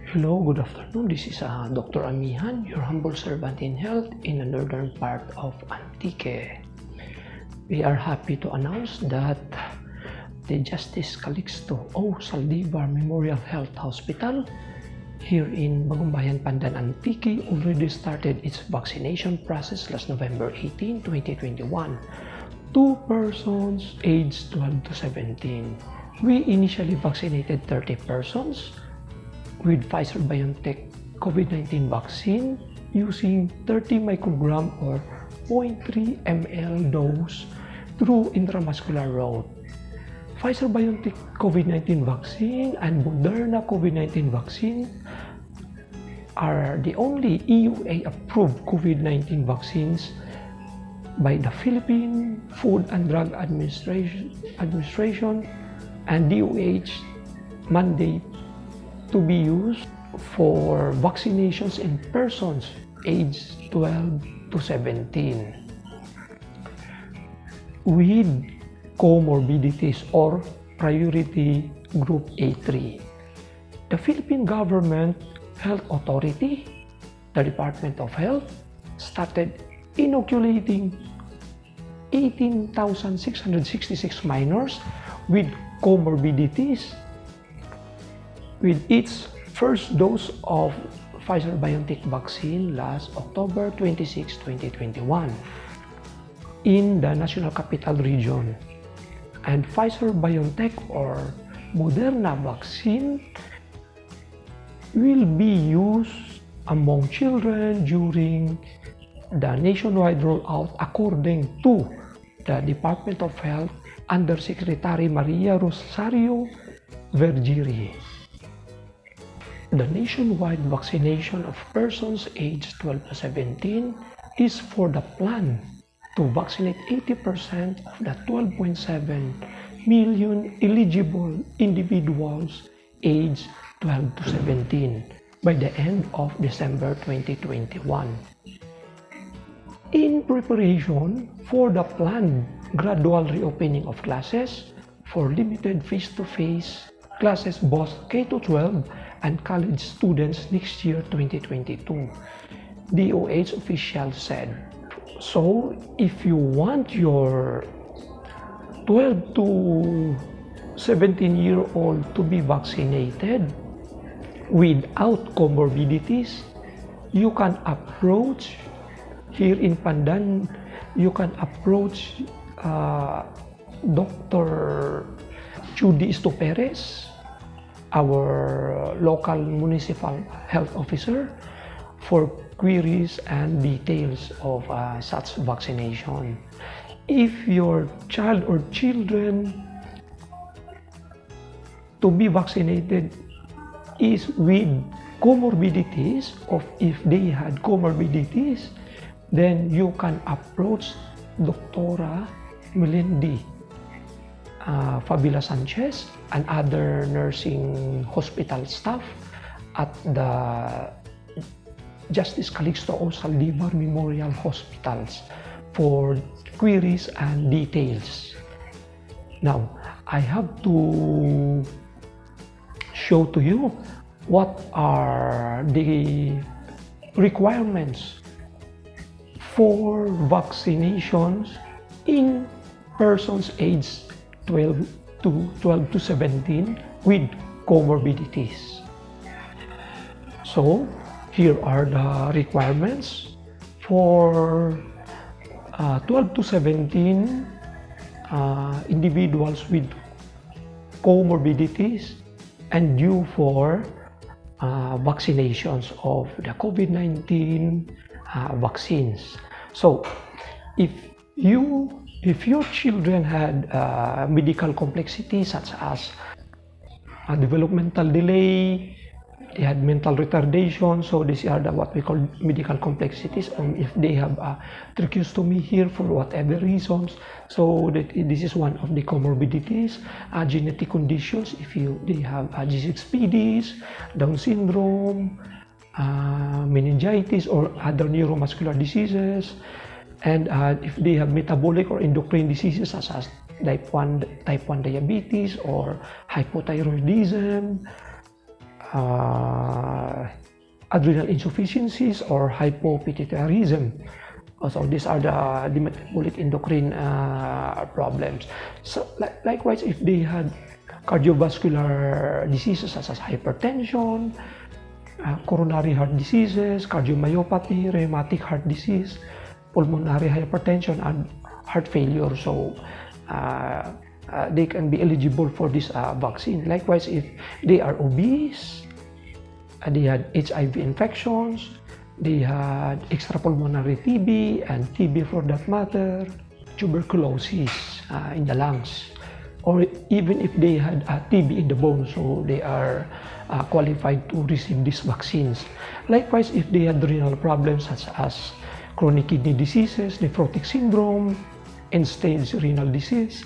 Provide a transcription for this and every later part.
Hello, good afternoon. This is Dr. Amihan, your humble servant in health in the northern part of Antique. We are happy to announce that the Justice Calixto O. Saldivar Memorial Health Hospital here in Bagumbayan, Pandan Antique already started its vaccination process last November 18, 2021 to persons aged 12 to 17. We initially vaccinated 30 persons with Pfizer-BioNTech COVID-19 vaccine using 30 microgram or 0.3 ml dose through intramuscular route. Pfizer-BioNTech COVID-19 vaccine and Moderna COVID-19 vaccine are the only EUA-approved COVID-19 vaccines by the Philippine Food and Drug Administration and DOH mandate to be used for vaccinations in persons aged 12 to 17 with comorbidities or priority group A3. The Philippine Government Health Authority, the Department of Health, started inoculating 18,666 minors with comorbidities with its first dose of Pfizer-BioNTech vaccine last October 26, 2021 in the National Capital Region. And Pfizer-BioNTech or Moderna vaccine will be used among children during the nationwide rollout according to the Department of Health Undersecretary Maria Rosario Vergiri. The nationwide vaccination of persons aged 12 to 17 is for the plan to vaccinate 80% of the 12.7 million eligible individuals aged 12 to 17 by the end of December 2021. In preparation for the planned gradual reopening of classes for limited face-to-face classes both K-12 and college students next year 2022, DOH officials said. So if you want your 12 to 17-year-old to be vaccinated without comorbidities, you can approach here in Pandan, you can approach Dr. Judy Estoperes, our local municipal health officer, for queries and details of such vaccination. If your child or children to be vaccinated is with comorbidities, or if they had comorbidities, then you can approach Dr. Melendi Fabila Sanchez and other nursing hospital staff at the Justice Calixto O. Saldivar Memorial Hospitals for queries and details. Now, I have to show to you what are the requirements for vaccinations in persons aged 12 to 17 with comorbidities. So, here are the requirements for 12 to 17 individuals with comorbidities and due for vaccinations of the COVID-19 vaccines. So, if your children had medical complexity such as a developmental delay, they had mental retardation, so these are what we call medical complexities. If they have tracheostomy here for whatever reasons, so this is one of the comorbidities. Genetic conditions, if they have G6PDs, Down syndrome, meningitis or other neuromuscular diseases, and if they have metabolic or endocrine diseases such as type 1 diabetes or hypothyroidism, adrenal insufficiencies or hypopituitarism. So these are the metabolic endocrine problems. So likewise, if they had cardiovascular diseases such as hypertension, coronary heart diseases, cardiomyopathy, rheumatic heart disease, pulmonary hypertension, and heart failure, so they can be eligible for this vaccine. Likewise, if they are obese, they had HIV infections, they had extrapulmonary TB and TB for that matter, tuberculosis in the lungs, or even if they had TB in the bone, so they are qualified to receive these vaccines. Likewise, if they had renal problems such as chronic kidney diseases, nephrotic syndrome, end-stage renal disease,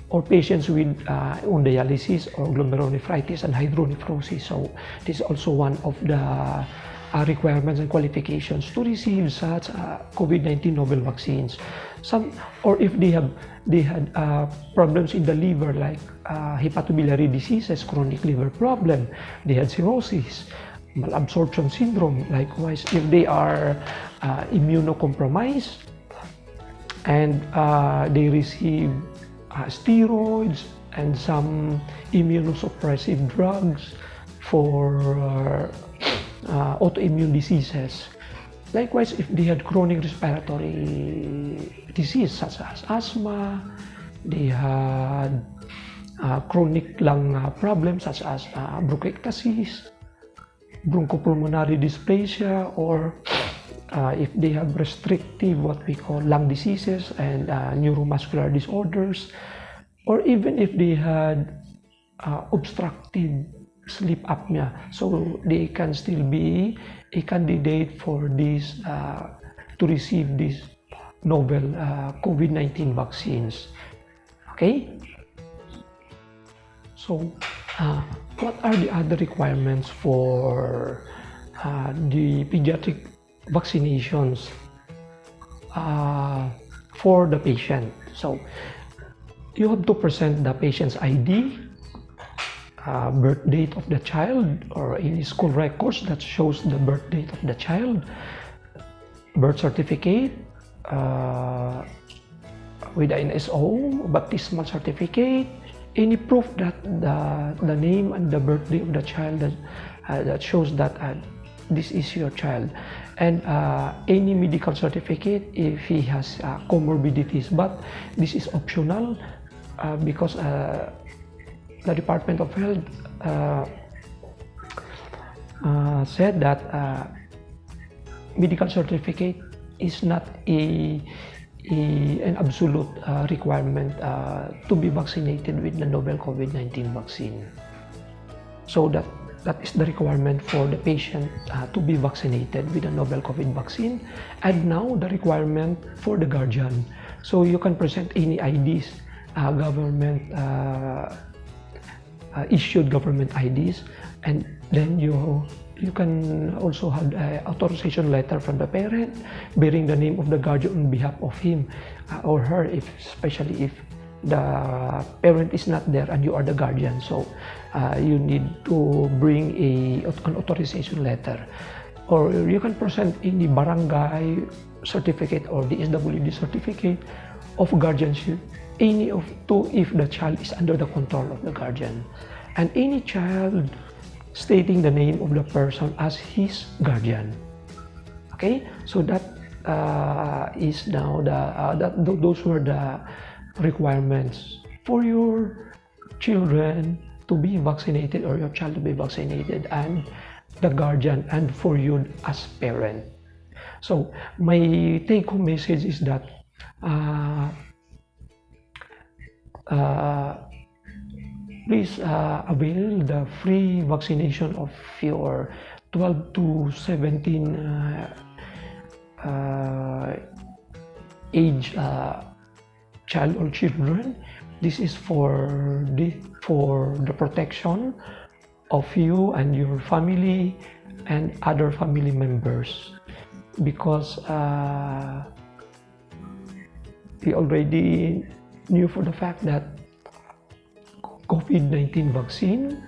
or patients with on dialysis or glomerulonephritis and hydronephrosis. So this is also one of the requirements and qualifications to receive such COVID-19 novel vaccines. Or if they had problems in the liver like hepatobiliary diseases, chronic liver problem, they had cirrhosis, malabsorption syndrome. Likewise, if they are immunocompromised and they receive steroids and some immunosuppressive drugs for autoimmune diseases. Likewise, if they had chronic respiratory disease such as asthma, they had chronic lung problems such as bronchiectasis, bronchopulmonary dysplasia, or if they have restrictive, what we call lung diseases and neuromuscular disorders, or even if they had obstructive sleep apnea, so they can still be a candidate for this to receive these novel COVID-19 vaccines. Okay? So, what are the other requirements for the pediatric vaccinations for the patient? So, you have to present the patient's ID, birth date of the child, or any school records that shows the birth date of the child, birth certificate with the NSO, baptismal certificate, any proof that the name and the birthday of the child that shows that this is your child, and any medical certificate if he has comorbidities. But this is optional because the Department of Health said that medical certificate is not an absolute requirement to be vaccinated with the novel COVID-19 vaccine. So that is the requirement for the patient to be vaccinated with the novel COVID vaccine. And now the requirement for the guardian. So you can present any IDs, government issued government IDs, and then you can also have an authorization letter from the parent bearing the name of the guardian on behalf of him or her, especially if the parent is not there and you are the guardian. So you need to bring an authorization letter, or you can present any barangay certificate or the SWD certificate of guardianship, any of two if the child is under the control of the guardian, and any child stating the name of the person as his guardian. Okay, so that is now those were the requirements for your children to be vaccinated or your child to be vaccinated, and the guardian, and for you as parent. So my take-home message is that please avail the free vaccination of your 12 to 17 age child or children. This is for the protection of you and your family and other family members, because we already knew for the fact that COVID-19 vaccine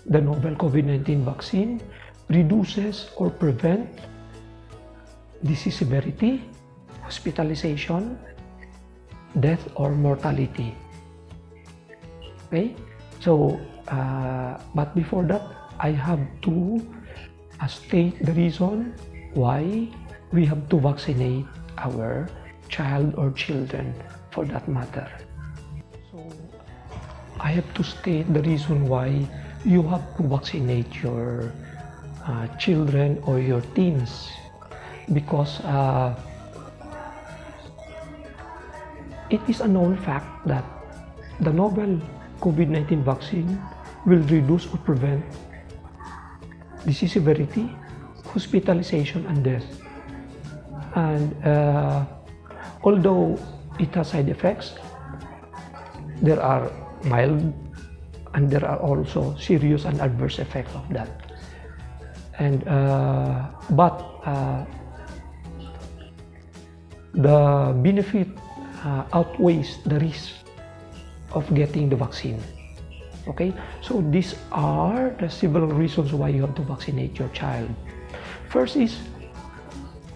the novel COVID-19 vaccine reduces or prevent disease severity, hospitalization, death, or mortality. Okay? So, but before that, I have to state the reason why we have to vaccinate our child or children for that matter. So, I have to state the reason why you have to vaccinate your children or your teens, because it is a known fact that the novel COVID-19 vaccine will reduce or prevent disease severity, hospitalization, and death. And although it has side effects, there are mild and there are also serious and adverse effects of that. And but the benefit outweighs the risk of getting the vaccine. Okay, so these are the several reasons why you have to vaccinate your child. First is,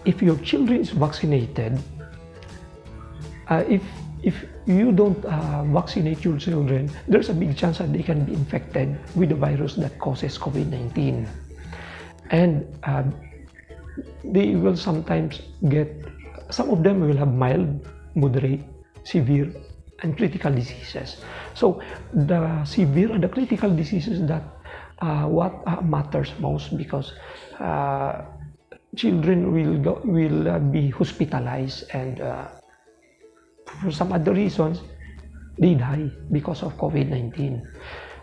if your children is vaccinated, if you don't vaccinate your children, there's a big chance that they can be infected with the virus that causes COVID-19. And they will sometimes get, some of them will have mild, moderate, severe, and critical diseases. So the severe and the critical diseases, that what matters most, because children will be hospitalized, and for some other reasons they die because of COVID-19.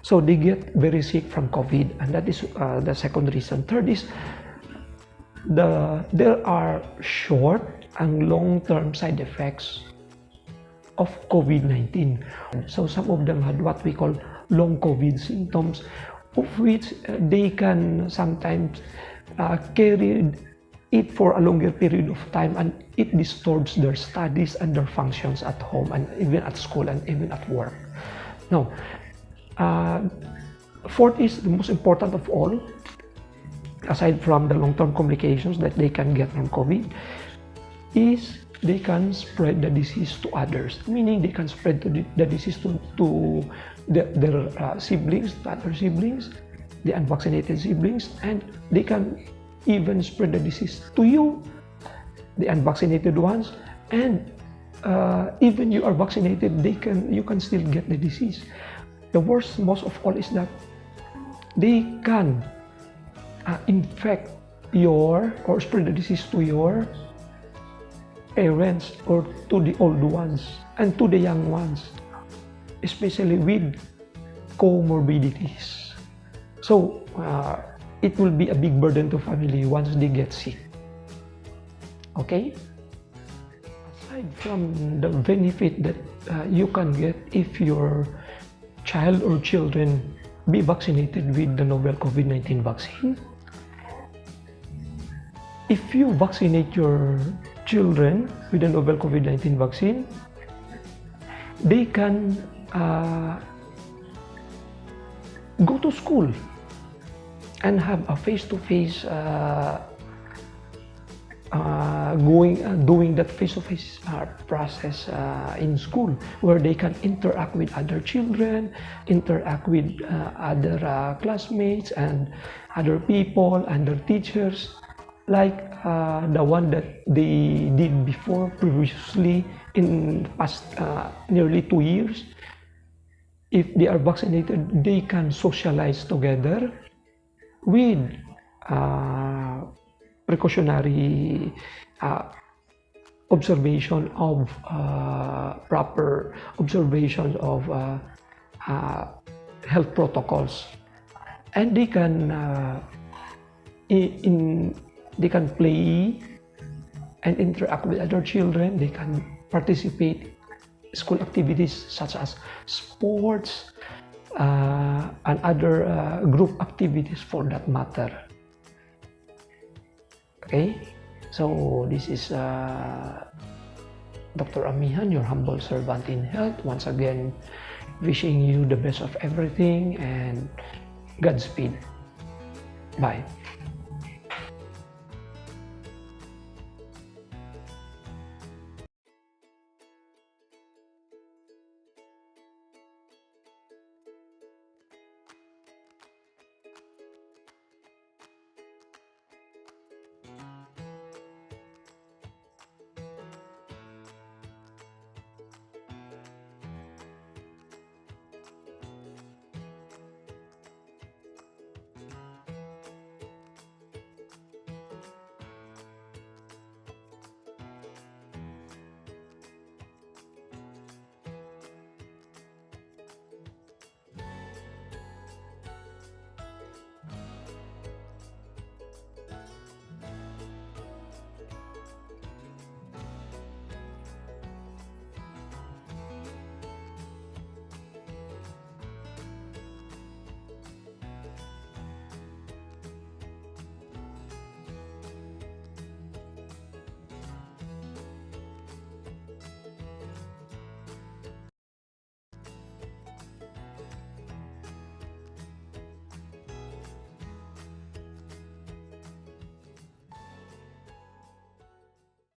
So they get very sick from COVID, and that is the second reason. Third is there are short and long-term side effects of COVID-19. So some of them had what we call long COVID symptoms, of which they can sometimes carry it for a longer period of time, and it disturbs their studies and their functions at home and even at school and even at work. Now, fourth is the most important of all, aside from the long-term complications that they can get from COVID, is they can spread the disease to others, meaning they can spread the disease to their siblings, to other siblings, the unvaccinated siblings, and they can even spread the disease to you, the unvaccinated ones, and even you are vaccinated, you can still get the disease. The worst most of all is that they can infect or spread the disease to your parents or to the old ones and to the young ones, especially with comorbidities. So it will be a big burden to family once they get sick. Okay? Aside from the benefit that you can get if your child or children be vaccinated with the novel COVID-19 vaccine, if you vaccinate your children with the novel COVID-19 vaccine, they can go to school and have a face-to-face doing that face-to-face process in school, where they can interact with other children, interact with other classmates and other people and their teachers, like the one that they did previously in past nearly 2 years. If they are vaccinated, they can socialize together with precautionary observation of proper observation of health protocols, and they can they can play and interact with other children. They can participate in school activities such as sports and other group activities for that matter. Okay, so this is Dr. Amihan, your humble servant in health, once again wishing you the best of everything, and Godspeed. Bye.